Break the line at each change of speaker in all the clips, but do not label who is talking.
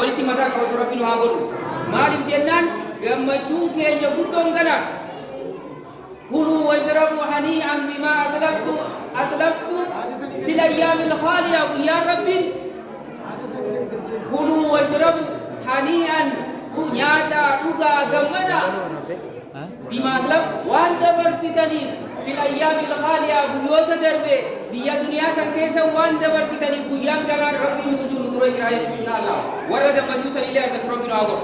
ولتي مدى ربنا هاغور مالك جنان جمجون كي يقولون غنا كلوا واشربوا هنيئا بما أسلفتم في الأيام الخالية يا رب كلوا واشربوا هنيئا نيادا دوغا غمدا بما أسلف وأنت برسيتني في الأيام الخالية بيوت دربي بيا دنيا سنكيسا وأنت برسيتني بيان غنا ربي وجود دروج رايت إن شاء الله ورد مجوس اللي أركت ربنا أقول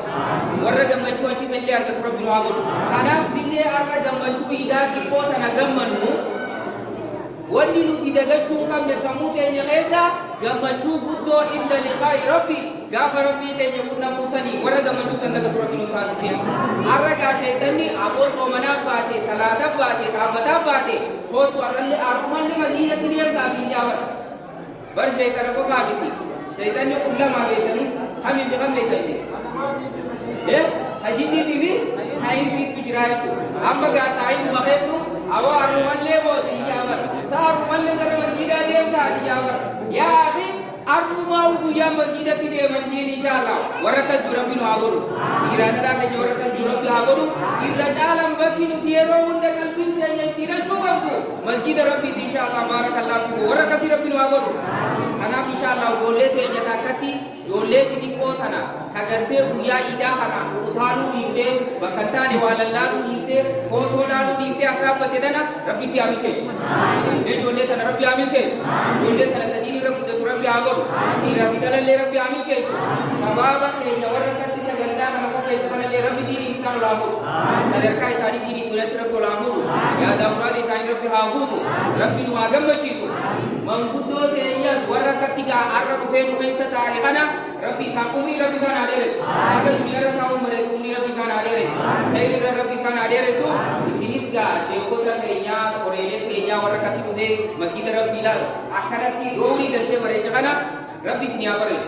ورد مجوس اللي أركت ربنا أقول خنا بيجي أركت مجوس إذا كيفوت أنا غمنو ودي نوتي دغچو كم نسموت إن غيسا غمچو بدو إن لقاء ربي غاف ربي تيجي كنا موسني ورد مجوس أندك ربنا تاسفين أرجع شيطاني أبو سومنا باتي سلادة باتي كابدا باتي خوت ورلي أرمان مدينة تريم كافين جاور برشة كربو كابتي شيطاني كلها ما بيتني هم يبغى بيتني إيه هجيني تبي هاي في تجارة أما قاساين بخيتو أو أرمان لي بوسي جاور سار مال كلام مدينة تريم كافين جاور يا أخي أرمان ويا مدينة تريم مدينة إن شاء الله وركز ربنا أقوله إيران لا كي وركز ربنا أقوله إيران عالم بكين تيرو عند قلبي تيجي إيران شو كابو مسجد ربي إن شاء الله بارك الله فيه وركز ربنا أقوله أنا إن شاء الله قولة تيجي تكتي قولة تيجي كوتنا كعرفة ويا إيدا خنا وثانو نيفته بكتاني والله نيفته كوتونا نيفته أسراب بتدنا ربي سيامي كيس ये जोड़ने था रब्बी आमीन के जोड़ने था तदीनी रब्बी तो रब्बी आगो ये रब्बी दल ले रब्बी आमीन के सबाबा के जवर करते से गंदा हम को कैसे बने ले रब्बी दीनी इंसान लाभो सदर का सारी दीनी दुनिया तरफ को लाभो या दामरादी साइन रब्बी हागो रब्बी नु आगम बचीसो मंगुदो ते या वर करती का आकर रुपए रुपए से तालिकाना रब्बी साकुमी रब्बी सान आदे रे अगर दुनिया रा काऊ मरे दुनिया रब्बी सान आदे रे खैर रब्बी सान आदे रे सो सिनिस का शेको ता के या और ये या वर करती मुझे मकीद रब्बी ला आखिरत की गौरी दशे बरे जगना रब्बी सिनिया बरे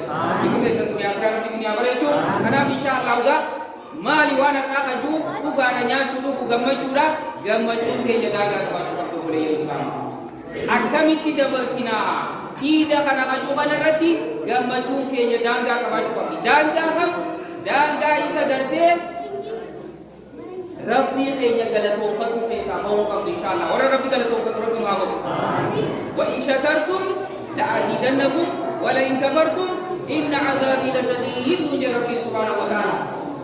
इको के संतुलिया आखिरत रब्बी सिनिया बरे तो खाना इंशाअल्लाह होगा माली वाना का खजू बुगाना nya चुनु बुगम्मा चूड़ा गम्मा चूड़ के जगह का तो बोले इस्लाम akkamiti dabarsina ida kana kajukan rati gamajun kenya danga kabaju kami danga ham danga isa darte rabbi kenya galato fatu pesa mau kam insyaallah ora rabbi galato fatu rabbi mago wa in shakartum la azidannakum wa la in kafartum inna azabi lashadid ya rabbi subhanahu wa ta'ala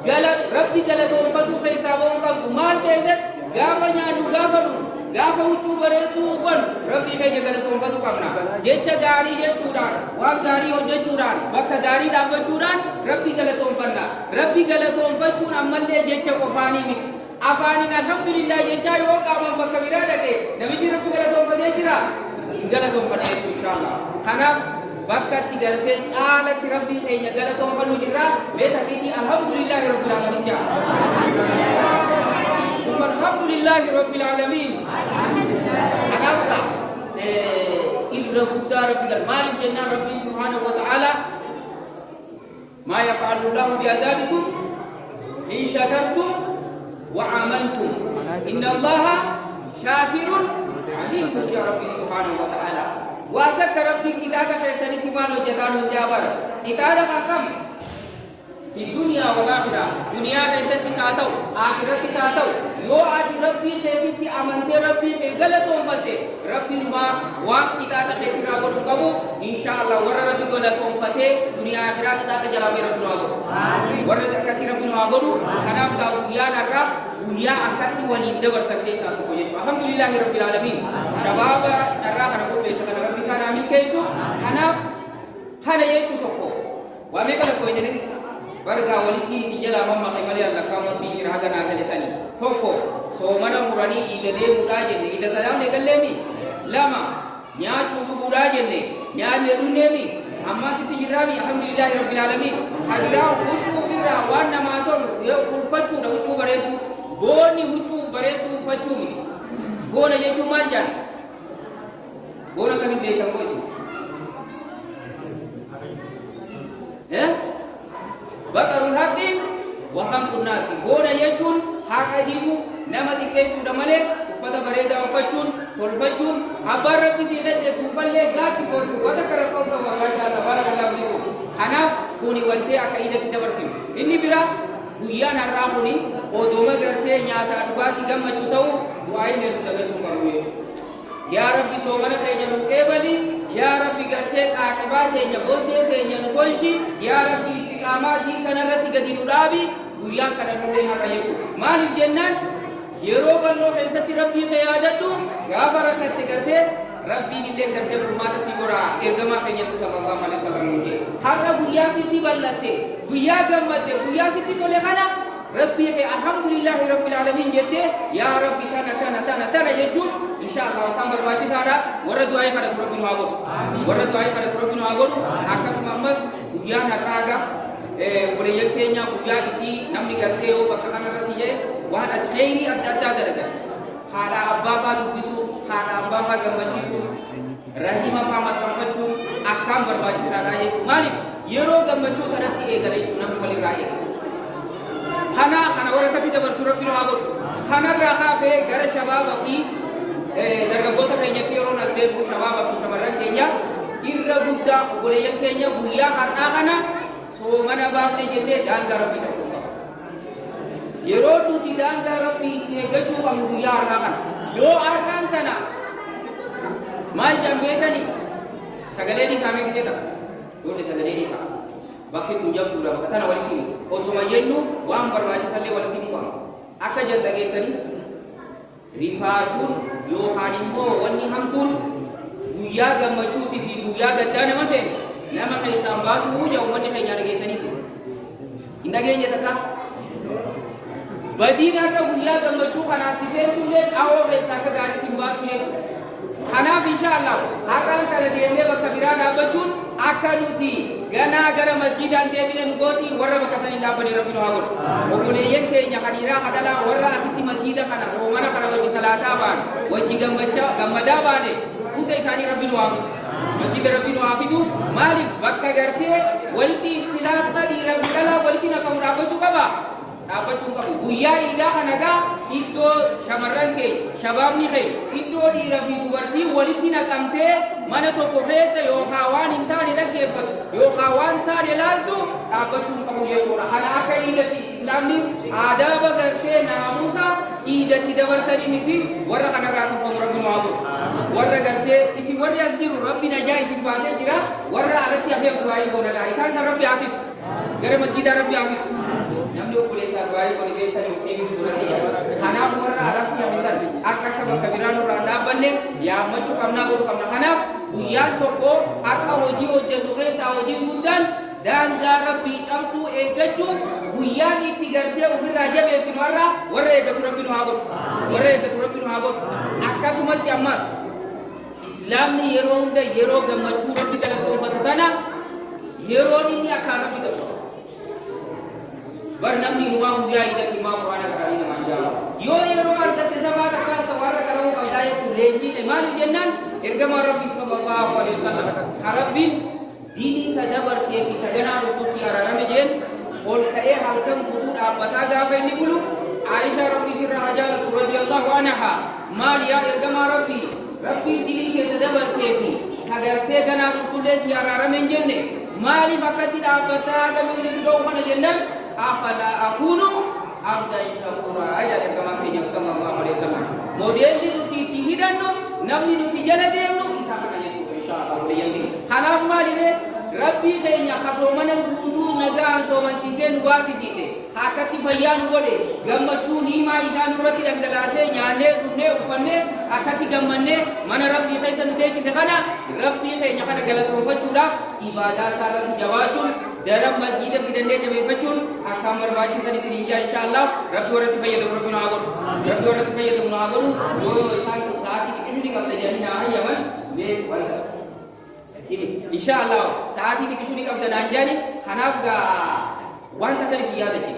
galat rabbi galato fatu pesa mau kam mal kezet gafanya du gafaru gafa ucu beretu fun rabbi kaya jaga tu fatu kamna jecha dari je curan wal dari ho je curan bakka dari dabba curan rabbi gala tu fanna rabbi gala tu fatun amalle jecha ko fani mi afani alhamdulillah jecha yo kama bakka birada ke nabi ji rabbi gala tu fade jira gala tu fade insyaallah kana bakka tigarte ala rabbi kaya gala tu fanu jira be tabini alhamdulillah rabbil alamin ja alhamdulillah rabbil alamin kenapa ibra buddha rabbil malik janna rabbi subhanahu wa ta'ala ma yaf'alu lahu bi adabikum in shakartum wa amantum inna allaha syakirun alim ya rabbi subhanahu wa ta'ala wa zakara rabbi kitaka faisali timano jadalu jabar kitaka hakam di dunia wal akhirah dunia kaisa tisatau akhirat tisatau yo ati rabbi khayti amante rabbi ke galato ummate rabbi ma wa kita ta khayra bodu kabu insyaallah war rabbi galato ummate dunia akhirat kita ta jalabe rabbi ago amin war kasir rabbi ago kana ta ya narab ya akati walinde bersakti satu ko alhamdulillah rabbil alamin shabab cara kana ko pesa kana rabbi sana amin kaisu kana yetu to ko wa me kala ko jeni barga waliki si jala mamma khaymali Allah kama tijir haga na gale sani toko so mana murani ida de mudaje ne ida salam ne galle ni lama nya chubu mudaje ne nya ne dunne ni amma si tijirami alhamdulillah rabbil alamin hadira hutu birra wa na ma to ya kulfatu da hutu baretu boni hutu baretu fachu mi bona je tu manjan bona kami be kan ko bakarul hati waham kunasi bona yechun haka didu nama dikaisu damale ufada bareda wafachun tolfachun abar rabbi si khade sufalle gati ko wada karakau ka wallahi ta'ala barakallahu fikum hanaf kuni wanti akka iidatti dabarsinu inni bira guyyaan har'aa kuni oduma gartee nyaataa dhugaatii gammachuu ta'u du'aayin nu dagachuu qabu yaa rabbi soomana keenya nu qeebali yaa rabbi gartee qaaqibaa keenya booddee keenya nu tolchi yaa rabbi istiqaamaa dii kanarratti gadi nu dhaabi guyyaan kana nullee har'a jechu maaliif jennaan yeroo bal'oo keessatti rabbii kee yaadadhu gaafa rakkatte gartee rabbiin illee gartee furmaata si godha ergamaa keenyatu sallallahu alaihi wasallam har'a guyyaa sitti bal'atte guyyaa gammadde guyyaa sitti tole kana rabbii kee alhamdulillahi rabbil alamin jette yaa rabbi tana jechuun inshallah kan barbaachisaadha warra du'aa kadhatu rabbiin haa godhu warra du'aa kadhatu rabbiin haa godhu akkasuma ammas guyyaan har'aaga obboleeyyan keenya guyyaa itti namni gartee yoo bakka kanarratti jee waan khayrii adda addaa dalagan haadha abbaa faa dubbisu haadha abbaa faa gammachiisu rahima faa maxxanfachuu akkaan barbaachisaadha jechuudha maaliif yeroo gammachuu kanatti eegala jechuudha namni walirraa eegala kana warra dabarsuu rabbiin haa godhu kanarraa kaafee gara shabaaba fi dargaggoota keenyatti yeroo as deebi'u shabaaba fi shamarran keenya irra guddaa obboleeyyan keenya guyyaa har'aa kana soomana baafne jennee daangaa rabbii ta'uu qaba yeroo nuti daangaa rabbii itti eeggachuu qabnu guyyaa har'aa kana yoo har'aan kana maal jambeetanii sagaleen isaa meeqsee ta'a yoo sagaleen isaa bakki tun jabduudha bakka tana walitti osuma jennu waan barbaachisallee walitti ni qaba akka jan dhageessanii rifaachuun yookaan immoo wanni hamtuun guyyaa gammachuutii fi guyyaa gaddaa nama seene nama keessaan baatu jedhu wanni keenya dhageessaniif hin dhageenye takka badiin har'a guyyaa gammachuu kanaan siseentuillee dhawoo keessaa akka gaarii sin baatu jechuudha kanaaf inshaallah har'aan kana deemnee bakka biraa dhaabbachuun akka nuti ganaa gara masjiidaan deebine nu gooti warra bakka sanii dhaabbanii rabbi nu haa godhu obboleeyyan keenya hadiiraa hadalaa warra asitti masjiida kana soomana kana wajji salaataa baane wajji gammadaa baane hunda isaanii rabbi nu haa fidu masjiida rabbi nu haa fidu maaliif bakka gartee walitti iftilaaxa dhiira fi dhalaa walitti naqamu dhaabbachuu qaba dhaabbachuu qabu guyyaa iidaa kanagaa iddoo shamarran kee shabaabni kee iddoo dhiira fi dubartii walitti naqamtee mana tokko keessa yookaan waan hin taane dhaggeeffatu yookaan waan taane laaltu dhaabbachuu qabu jechuudha kana akka iidatti islaamni aadaaba gartee naamusa iidatti dabarsanii miti warra kanarraa tuffamu rabbi nu haa godhu warra gartee isin warri as jiru rabbi najaa isin baasee jira warra alatti hafee du'aayii goonagaa isaan san rabbi haafisu gara masjiidaa rabbi haafisu namni obboleessaa du'aayii goone beektanii usiibisu duratti jira kanaaf warra alatti hafisan akka bakka biraa nurraa dhaabbanne yaammachuu qabnaa godhu qabna kanaaf guyyaan tokko akka hojii hojjennu keessaa hojiin guddaan daangaa rabbii cabsuu eeggachuu guyyaan itti gartee ofirraa jabeessinu warra eeggatu rabbi nu haa godhu warra eeggatu rabbi nu haa godhu akkasumatti ammas islaamni yeroo hunda yeroo gammachuu rabbi galatoonfatu tana yeroo inni akkaan rabbi galu bar namni nuwaa guyyaa hidhati maa quraana qaraanii namaan jaala yoo yeroo argatte sabaa takkaas warra qaramuu qabdaa jechuun leenjiidhe maaliif jennaan ergamaa rabbi sallallahu alaihi wasallam rabbiin diinii ta dabarsee fi ta ganaa dhufuusi araarame jeen ol ka'ee halkan guutuu dhaabbataa gaafa inni bulu Aishaa rabbi sirra hajaalatu radiyallahu anha maal yaa ergamaa rabbii diinii keessa dabarsee fi ta gartee ganaa dhufullee si araarame hin jenne maaliif akkatti dhaabbataa gamiin si dhoofu kana jennaan afala akunu abdan shakura ajal ergamaa keenya sallallahu alaihi wasallam modeelli nuti itti hidhannu namni nuti jala deemnu isa kana jechuudha inshallah waliyyanni kanaaf maalire rabbii keenya kasoomana guutuu nagaan soomansiisee nu baasisiise akkatti fayyaa nu godhe gammachuu niimaa isaa nurratti dhangalaasee nyaannee dhugnee uffannee akkatti gammannee mana rabbii keessa nu teechise kana rabbii keenya kana galatoonfachuudhaaf ibaadaa isaa irratti jabaachuun daram masjiida fidannee jabeeffachuun akkaan barbaachisan isin ijaa inshallah rabbi warratti fayyadamu rabbi nu haa godhu rabbi warratti fayyadamu nu haa godhu yoo isaan sa'aatii xiqqishni qabda jedhanii naa hayyaman mee wanta inshallah sa'aatii xiqqishni qabda naan jedhani kanaaf gaa wanta kan isin yaadachi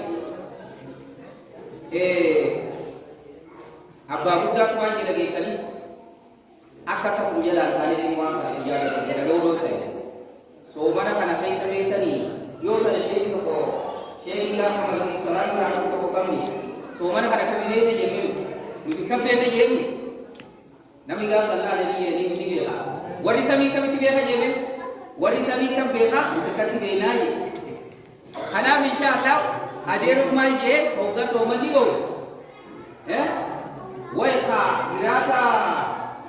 abbaa guddaatu waan jedha geessanii akka akkasuma jalaan taanee waan kana isin yaadachi jedha yoo ta'e soomana kana keessa beektanii yoo ta'e sheekii tokko sheekii gaafa maganii salaan raafuu tokko qabni soomana kana kan beekne jennee nuti kan beekne jenne namni gaafa salaa jedhanii jedhanii nuti beeka warri samii kamitti beeka jenne warri samii kan beeka nuti kan beeknaa jenne خلاف إن شاء الله أديرك ما يجي وقص ومن يبو ويخا براتا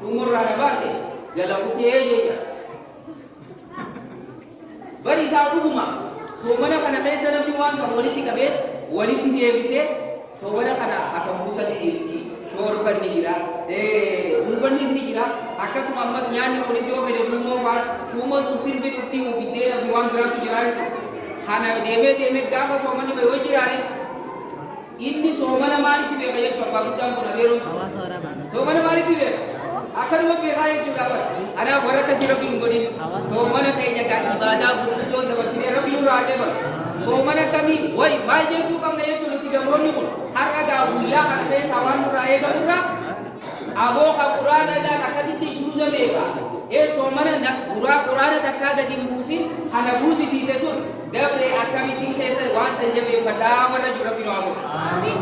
تمر على باسي قالوا كيجي bari sabuhuma so mana kana kai sanan biwan ka waliti kabe waliti ne bise so mana kana asam musa di shor kan ni gira urban ni gira akas mammas nyani ko ni jo bede sumo supir be uti u bide biwan gra tu gira khana deme ga ko mani be wajira ne inni so mana mari ki be be ko bagudam ko nagero so mana mari ki be akan mo bihay juga ber ada baraka si rabbi ngodi so mana kayaknya ka ibadah butuh da wasine rabbi uraje ber so mana kami wari baje tu kam ne tu tiga roni pun har ada uya kan te sawan uraje ga ura abo ka qur'an da ka kasi ti juza mega so mana na qur'an takka da dimbusi hana busi si sesun dabre akami ti te wa sanje be pada wala rabbi ro amin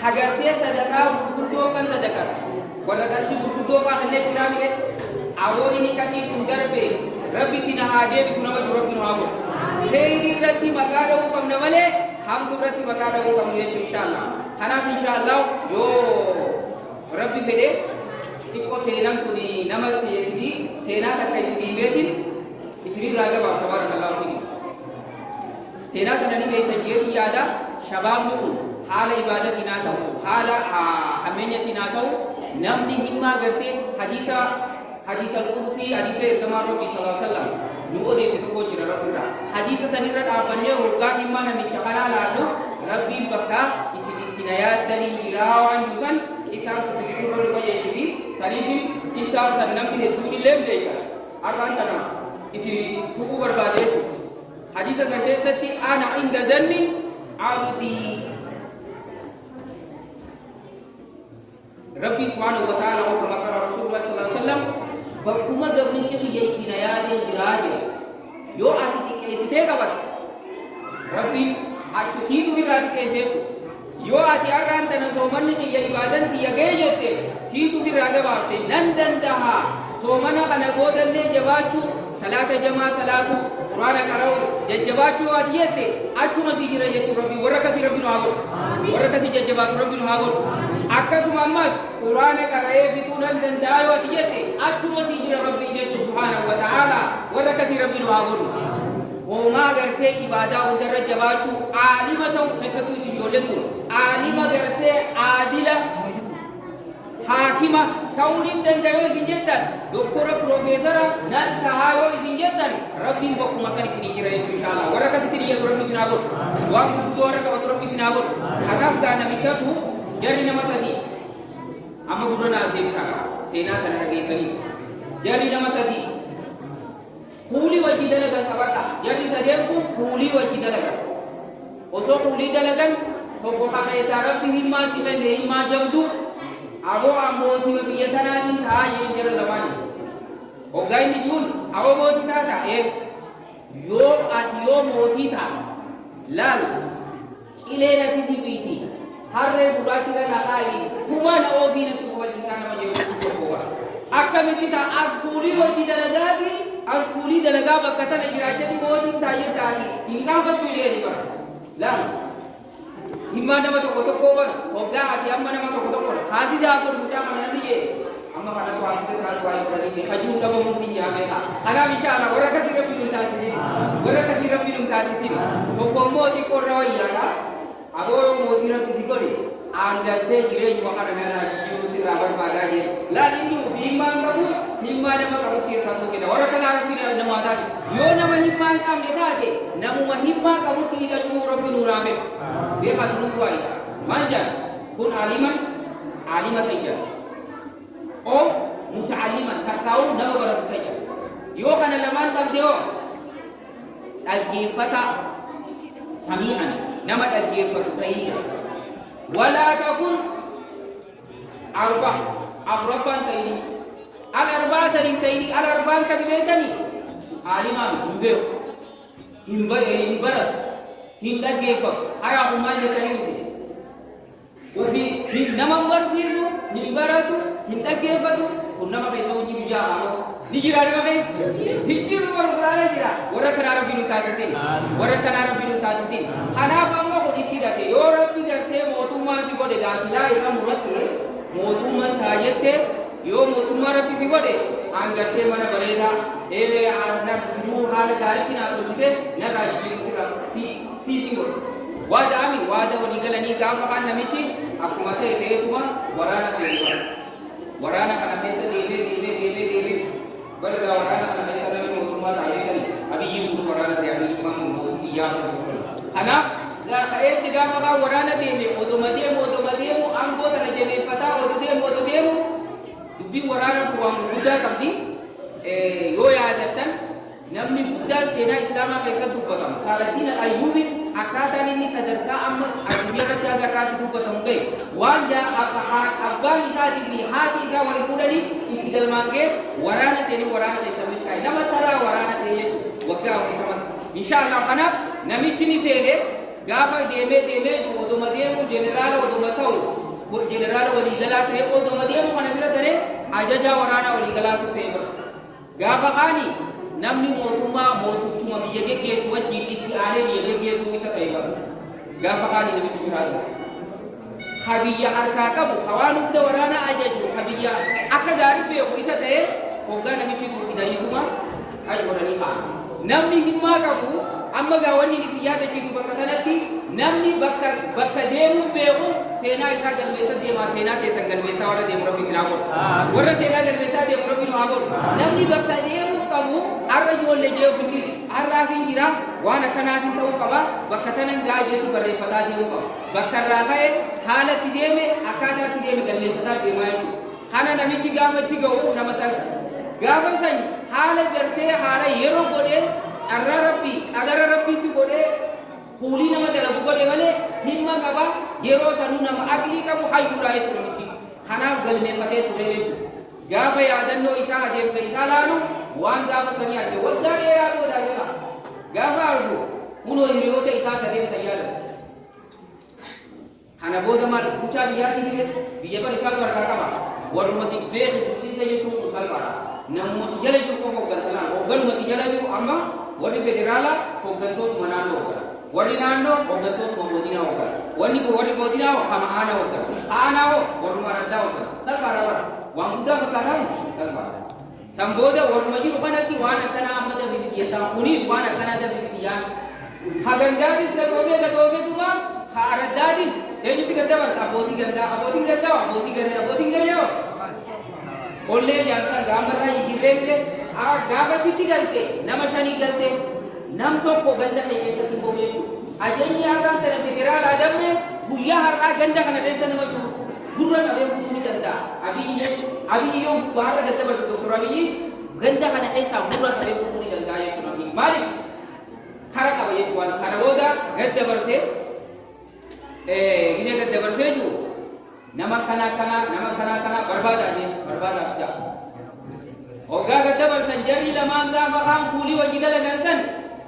hagarte sadaqah butuh kan sadaqah wala kasi butuh pa kene tiramile awo ini kasi sundarbe rabbi tina hage bisuna ma rabbi no awo heidi rati magada ko kamna wale ham tu rati magada ko kamna ye inshallah khana inshallah yo rabbi fede ikko senan tuni namase yesi sena ta kai sidi betin isri raga ba subhanallahi fi sena tanani be tajiyati yada shabab nu hala ibadati na tahu hala hamenyati na tahu namni himma garte hadisa al-qudsi hadisa tamar rabbi sallallahu alaihi wasallam nuo de se ko jira rabbuda hadisa sanirat abanne hoga himma na michakala ladu rabbi bakka isidinayat dari irawan yusan isa subhanahu wa ta'ala sarifi isa sanam bi heduri lemdeka arantana isi tuku barbade hadisa sante sati ana inda zanni abdi Rabbi subhanahu wa ta'ala wa kama qala Rasulullah sallallahu alaihi wasallam bakuma gabni ki yayi kinayade jiraje yo ati tikesite gabat Rabbi atu sidu bi rati kese yo ati aranta na so manni ki yayi ibadan ki yageyete sidu bi raga ba sai nandan daha so mana kana godan ne jabatu salata jama salatu qur'ana karau jajjabatu adiyete atu masijira yetu Rabbi warakati Rabbi no hago warakati jajjabatu Rabbi no hago akas mammas qur'ana karaye bitunan dan dalu atiyate atu masijira Rabbi yetu subhanahu wa ta'ala warakati Rabbi no hago o ma garte ibada undar jabatu alimatan qisatu sijoletu alima garte adila hakima taurin dan dawe sinjetan doktora profesora nan kahayo sinjetan rabbi bokku masani sini kira insyaallah waraka sitiri ya rabbi sinabut wa budora ka rabbi sinabut agam kana michatu jadi nama sadi amma guruna devi saka sena kana ge sani jadi nama sadi kuli wajidana kan kabata jadi sadeku kuli wajidana kan oso kuli dalagan ko ka kay tarabbi himma tibende himma jamdu abo amoti biyatana ni aye jere lamani ogai ni jun abo moti tata yo at yo moti tha lal ile na tibiti harre burati na nakai kuma na obi na ko wajin sana maje ko akamiti ta azkuri wati dalagati azkuri dalaga bakata na iraje ni moti taye tani ingam batule ni ba lal himma nama to koto ko bar hoga ati amma nama to koto ko hadi ja ko muta mana niye amma pada ko amte ta ko ay ko ni hajun da mo ni ya me ha ana bicara ora ka sira bilun ta sini ora ka sira bilun ta sini so ko mo ti ko ro ya ka aboro mo ti ra kisi ko ni andate gire ju kana na ju sira bar pada je la ni himma ngamu himma nama ka ti ka to ke ora ka la ti na nama ta yo nama himma kam ne ta ke namu himma ka ti da tu ro binura me dia patut tuai manja kun aliman saja oh muta'alliman tak tahu dah baru saja yo kana laman tak dia agifata samian nama agifata tayi wala takun arfan tayi al arba'an ka bibetani aliman mbeo imbarat hinda gefa aya umanya tarinti ubi hinda mambarfizu himbaratu hinda gefatu kunna ma keessa hojii guyyaa haalo ni jira nama keessa hijjiru warra jira warra kana rabbiin taasisin warra kana rabbiin taasisin kanaaf amma hojii dhate yoo rabbi gartee mootummaa si godhe gaasilaa irra murate mootummaan taayette yoo mootummaa rabbi si godhe angartee mana bareedaa eelee arna muu haala gaariitti naa tolchite narraa jijjiiru si godhe waada ami waada walii galanii gaafa kan namichi akkuma ta'e ta'eetuma waraana seetu waraana kana keessa deemee barga waraana kana keessa namni mootummaa taa'ee gani abiyyiin kun waraana ta'e abiyyummaan mootummaa yaa kanaaf ka'eetti gaafa kan waraana deeme oduma deemu aangoo sana jabeeffataa odu deemu dubbiin waraana kun waan guddaa qabdi yoo yaadatan namni guddaa seenaa islaamaa keessatti dubbatamu Saalatiin Ayyuubi akkaataan inni sadarkaa amma addunyaa irratti agarraatti dubbatamu ga'e waan abbaan isaatii fi haati isaa wal fuudhanii itti galmaangee waraana seenii waraana keessa milkaa'e nama taraa waraana ta'e waggaa 40 inshaallah kanaaf namichi ni seenee gaafa deemee oduma deemu jeneraala waliigalaa ta'e oduma deemu kana bira ta'e ajajaa waraanaa waliigalaatu ta'e gaafa kaanii namni mootummaa biyya geggeessu wajjin itti aanee biyya geggeessu isa ta'e gaafa kaanii namichi biraadha. Habiyya harkaa qabu hawaan hunda waraana ajaju habiyya akka gaarii beeku isa ta'e hoggaa namichi kun fidaniituma ajgodhanii ka'a. Namni himmaa qabu amma gaawwanni isin yaadachiisu bakka sanatti namni bakka deemuu beeku seenaa isaa galmeessa deemaa seenaa keessan galmeessaa warra deemu rabbi isin haa godhu. Warra seenaa galmeessaa deemu rabbi nu haa godhu. Namni bakka deemuu qabu har'a ijoollee jeefuuti har'a asiin jira waan akkanaatiin ta'uu qaba bakka tanan gaajeetu barreeffataa deemuu qaba. Bakka irraa ka'e haalatti deeme akkaataatti deeme galmeessataa deemaa jechuudha. Kana namichi gaafachi ga'u nama sana gaafa san haala gartee haala yeroo godhee carraa rabbii qadara rabbiitti godhee fuulii nama dalagu godhe malee himma qaba yeroo sanuu nama aqlii qabu hayyuudha jechuudha miti kanaaf galmeeffatee ture jechuudha gaafa yaadannoo isaa adeemsa isaa laalu waan gaafa sanii arge waggaa dheeraa booda jira gaafa argu kunoo hiriyoota isaa sadeessa yaada kana booda maal kuchaa biyyaatti hire biyya bar isaa barkaa qaba warruma si beeku bulchiinsa jechuun salphaadha namuma si jala jiru qofa hoogganuma si jala jiru amma warri federaalaa hooggantootuma naannoo hoggana warri naannoo hooggantootuma godinaa hoggana warri godinaa hama aanaa hoggana aanaa hoo warruma araddaa hoggana salphaadha warra waan guddaa fakkaataa salphaadha san booda warruma jiru kanatti waan akkanaa amma dafi biyyataan kunis waan akkanaa dafi biyyaan hagandaatis gatoobeetuma ha araddaadis eenyutti gaddabarsa abbootii gadaa ollee jaarsaa gaamarraa jijjiirree gaafachitti galte nama shanii galte nam tokko ganda kana keessatti boobu jechuudha. Ajajni har'aa kana federaalaa dabne guyyaa har'aa ganda kana keessa nama jiru gurra qabee buusuu ni danda'a. Abiyyoo baarra daddabarsu Dr. Abiyyi ganda kana keessaa gurra qabee buusuu ni danda'a jechuudha. Maaliif kara qaba jechuudha. Kana booda gaddabarsee gina gaddabarsee jiru. nama kana barbaadaaf jaa hoggaa gaddabarsan jarri lamaan gaafa kaan kuulii wajji dalagan san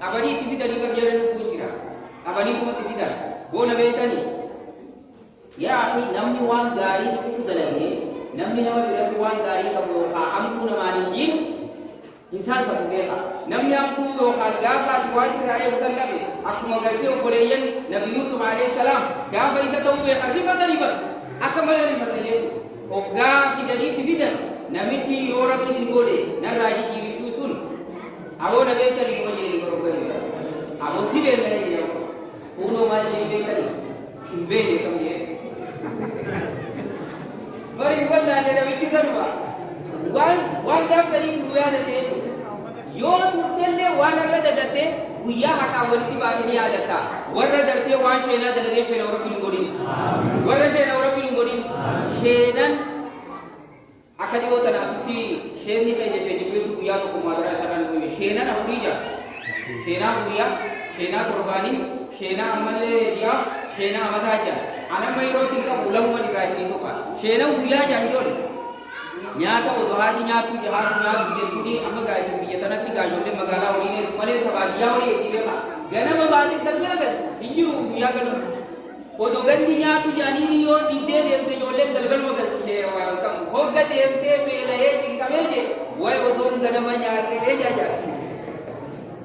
qabanii itti fidanii kan jedhan kun jira qabanii kuma itti fidan boona beekanii yaa fi namni waan gaarii itti dalagee namni nama biratti waan gaarii qabu yookaan hamtuu namaan hin salphatu beeka namni hamtuu yookaan gaafa waan irraa eegu sallabe akkuma galtee obboleeyyan nabi Yusuf alayhi salaam gaafa isa ta'uu beekan rifatanii badu akka malee rifatanii hoggaa fidaniitti fidan namichi yoo rabbi si godhe narraa jijjiirisuu sun aboo na beekanii kuma jedhanii barbaadanii aboo si beekanii jedhamu kunoo maal jedhanii beekanii hin beekne kam jedhe bari wallaalee namichi sanuma waan gaafsanii guyyaa datee yoo turtellee waan irra dagatte guyyaa haqaa walitti baatanii yaadatta warra dartee waan sheenaa dalagee sheenaa rabbi hin godhin warra sheenaa rabbi hin godhin sheenan akka dhiyootan asitti sheenni fe'ee sheenni beeku guyyaa tokko maadara isarraan guyyaa sheenan afurii jira sheenaa guyyaa sheenaa torbaanii sheenaa ammallee dhiyaa sheenaa amataa jira anamma yerootiin qabu lammuma irraa isinii tokko sheenan guyyaa jaanjoon nyaata odoo haati nyaatu jechuun amma gaa'isa biyya tanatti gaayollee magaalaa waliin malee baadiyyaa walii eegibeema ganama baatiin galgala hin jiru guyyaa ganama odoo gandi nyaatu jaanii yoo diidee deemte ijoolleen galgaluma galchee waan qabu hogga deemtee beela'ee cinqamee jee wayi odoon ganama nyaatee jaaja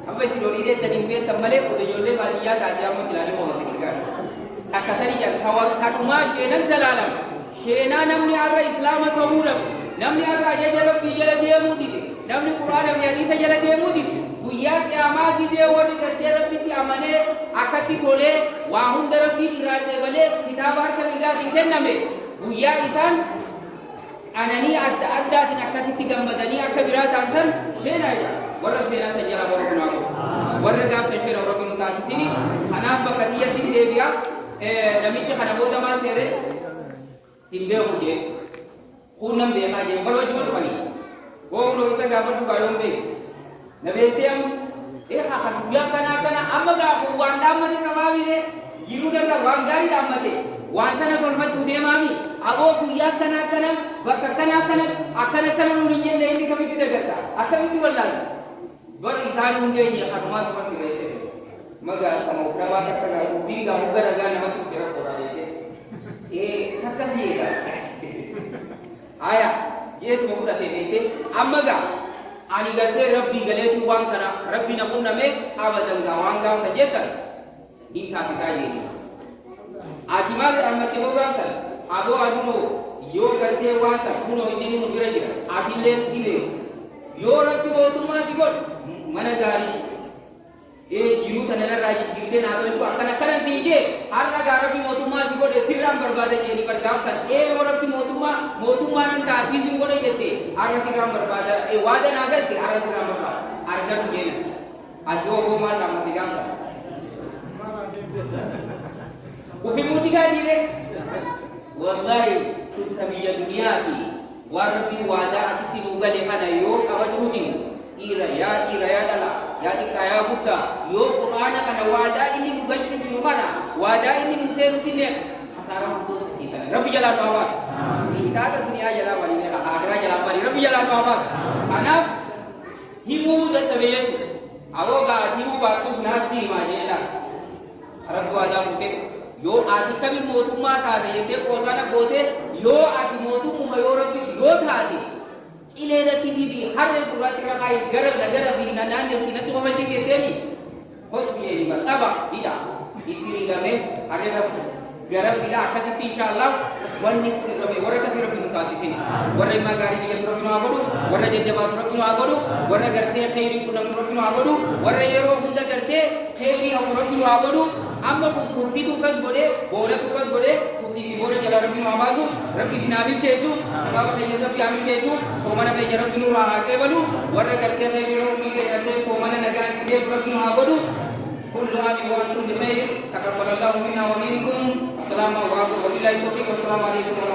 amma isin horii deettaniin beektan malee odoo ijoollee baadiyyaa taatee amma silaanii mo'atte dhigaan akkasanii jedhan kadhumaa sheenan salaalam sheenaa namni har'a islaama ta'uu dhabu namni har'a ajaja rabbii jala deemuu dide namni quraana fi hadiisa jala deemuu dide guyyaa qiyaamaa gisee warri gartee rabbitti amanee akkatti tolee waa hunda rabbiin irraa qeebalee kitaaba harka mirgaatiin kenname guyyaa isaan ananii adda addaatiin akkasitti gammadanii akka biraa ta'an san sheenaa jedha warra seenaa san jala warra kunaa warra gaafsan sheenaa rabbi nu taasisini kanaaf bakka tiyyatti deebi'a namichi kana booda maal ta'e sin beeku jee kunnam beekaa jee bara wajjuma dhufanii goonoo isa gaafadhu kaayoon beeku na beektee haa guyyaa kana amma gaafu waan dhaammate qabaamine jiruu daga waan gaarii dhaammate waan kana tolfachuu deemaami aboo guyyaa kana bakka akkana nuun hin jenne inni kamitti dagatta akkamitti wallaala bar isaan hundeenye kanumaa tuma sirreesse magaa kama uframaa takka gaafu biigaa hugaragaa namatti fira qoraabete sakkasiyeedha haya jeetuma fudhate beekte amma gaa ani gartee rabbii galeetu waan kana rabbi na qunname abadan gaa waan gaafa jettan hin taasisaa jeeni ati maal ammatti hoo gaafsan aboo adunoo yoo gartee waan san kunoo inni nu bira jira atillee dhibee yoo rabbi mootummaa si godhu mana gaarii jiruu tanarraa jijjiirtee naa tolchu akkana siijee har'a gaa rabbi mootummaa si godhe sirraan barbaada jeeni bargaafsan yoo rabbi mootummaa nan taasiisin godhe jette har'a sirraan barbaada waada naa galte har'a sirraan barbaada argatu jeena ati hoo maal dhammate gaafsan ufi mudigaa dire wallahi tutta biyya duniyaati waan rabbii waadaa asitti nuu gale kana yoo qabachuutin dhiira yaa dhala yaa xiqqaa yaa guddaa yoo quraana kana waadaa inni nu galchu jiru kana waadaa inni nu seenutinne kasaaraa hundoo tiisan rabbi jalaa nu habaas hidhaata duniyaa jalaa waliin akhiraa jalaa waliin rabbi jalaa nu habaas kanaaf himuu dadhabee jechuudha aboo gaa himuu baattus naasii himaa jeela rabbi waadaa guuteef yoo ati kami mootummaa taate jettee qoosana goote yoo ati mootummuma yoo rabbi yoo taate cileedatti didi harree gurraachi raqaayi gara fi naanne sinatti mamachi keesseeni hotu yeeni qaba hidha itti rigame harree rabbi gara fidha akkasitti inshaallah wanni sirrame warra akkasii rabbi nu taasisini warra immaa gaarii biyyatu rabbi nu haa godhu warra jajjabaatu rabbi nu haa godhu warra gartee kheyrii qunnamtu rabbi nu haa godhu warra yeroo hunda gartee kheyrii hamu rabbi nu haa godhu amma kun kurfitu kas godhe boodatu kas godhe kufiifi booda jala rabbi nu haa baasu rabbi isin haa milkeessu sababa keenya rabbi haa milkeessu soomana keenya rabbi nu haa qeebalu warra gartee kheyrii rabbi gartee soomana nagaan itti deebi'u rabbi nu haa godhu كل عام وانتم بخير تقبل الله منا ومنكم السلام عليكم ورحمه الله وبركاته.